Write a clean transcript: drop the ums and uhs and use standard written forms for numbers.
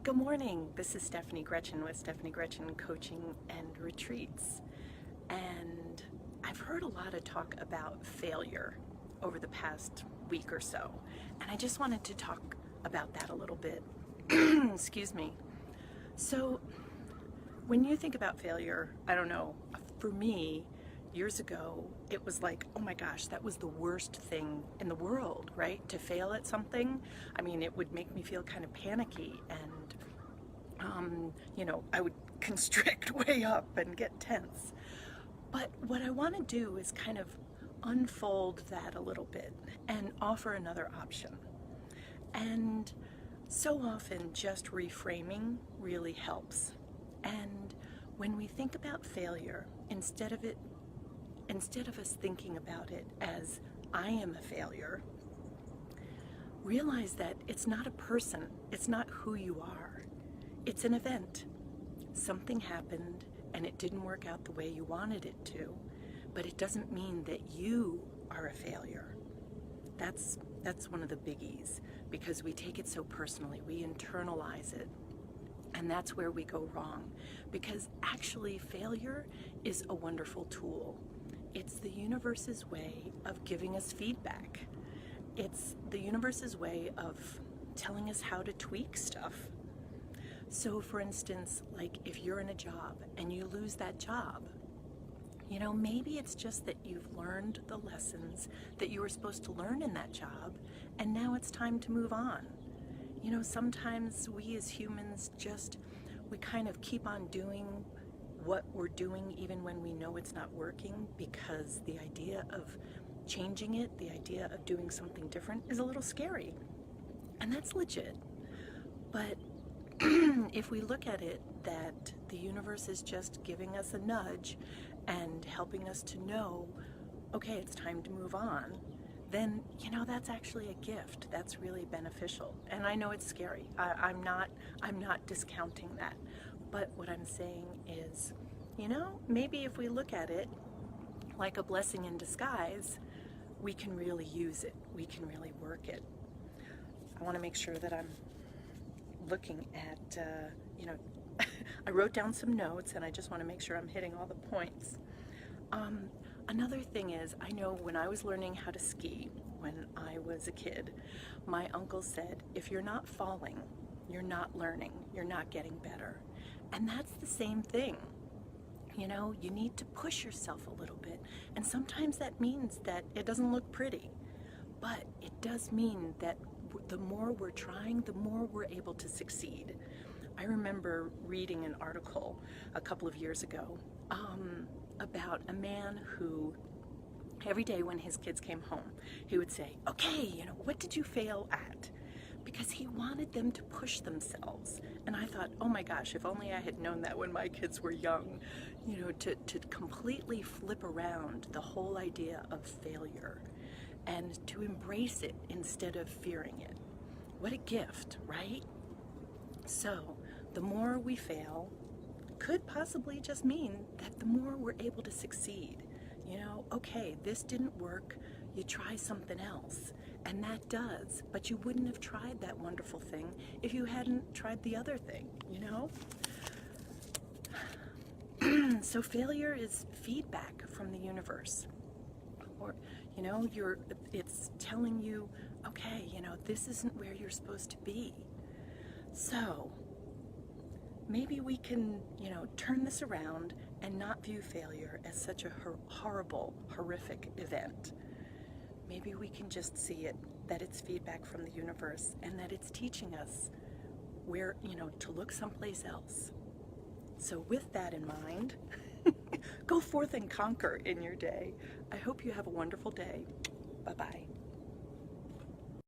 Good morning. This is Stephanie Gretchen with Stephanie Gretchen Coaching and Retreats. And I've heard a lot of talk about failure over the past week or so. And I just wanted to talk about that a little bit. Excuse me. So when you think about failure, I don't know, for me, years ago, it was like, oh my gosh, that was the worst thing in the world, right? To fail at something. I mean, it would make me feel kind of panicky and, I would constrict way up and get tense. But what I want to do is kind of unfold that a little bit and offer another option. And so often just reframing really helps. And when we think about failure, instead of us thinking about it as I am a failure, realize that it's not a person, it's not who you are, it's an event. Something happened and it didn't work out the way you wanted it to, but it doesn't mean that you are a failure. That's one of the biggies, because we take it so personally, we internalize it. And that's where we go wrong, because actually failure is a wonderful tool. It's the universe's way of giving us feedback. It's the universe's way of telling us how to tweak stuff. So for instance, like if you're in a job and you lose that job, maybe it's just that you've learned the lessons that you were supposed to learn in that job, and now it's time to move on. Sometimes we as humans we kind of keep on doing what we're doing even when we know it's not working, because the idea of changing it, the idea of doing something different is a little scary. And that's legit. But if we look at it that the universe is just giving us a nudge and helping us to know, okay, it's time to move on, then, that's actually a gift. That's really beneficial. And I know it's scary. I'm not discounting that. But what I'm saying is, maybe if we look at it like a blessing in disguise, we can really use it. We can really work it. I want to make sure that I'm looking at, I wrote down some notes and I just want to make sure I'm hitting all the points. Another thing is, I know when I was learning how to ski, when I was a kid, my uncle said, if you're not falling, you're not learning, you're not getting better. And that's the same thing. You need to push yourself a little bit. And sometimes that means that it doesn't look pretty. But it does mean that the more we're trying, the more we're able to succeed. I remember reading an article a couple of years ago about a man who every day when his kids came home, he would say, okay, what did you fail at? Because he wanted them to push themselves. And I thought, oh my gosh, if only I had known that when my kids were young, to completely flip around the whole idea of failure and to embrace it instead of fearing it. What a gift, right? So the more we fail could possibly just mean that the more we're able to succeed. Okay, this didn't work, you try something else. And that does, but you wouldn't have tried that wonderful thing if you hadn't tried the other thing, So failure is feedback from the universe. Or, it's telling you, okay, this isn't where you're supposed to be. So maybe we can, turn this around and not view failure as such a horrible, horrific event. Maybe we can just see it, that it's feedback from the universe and that it's teaching us where, to look someplace else. So with that in mind, go forth and conquer in your day. I hope you have a wonderful day. Bye-bye.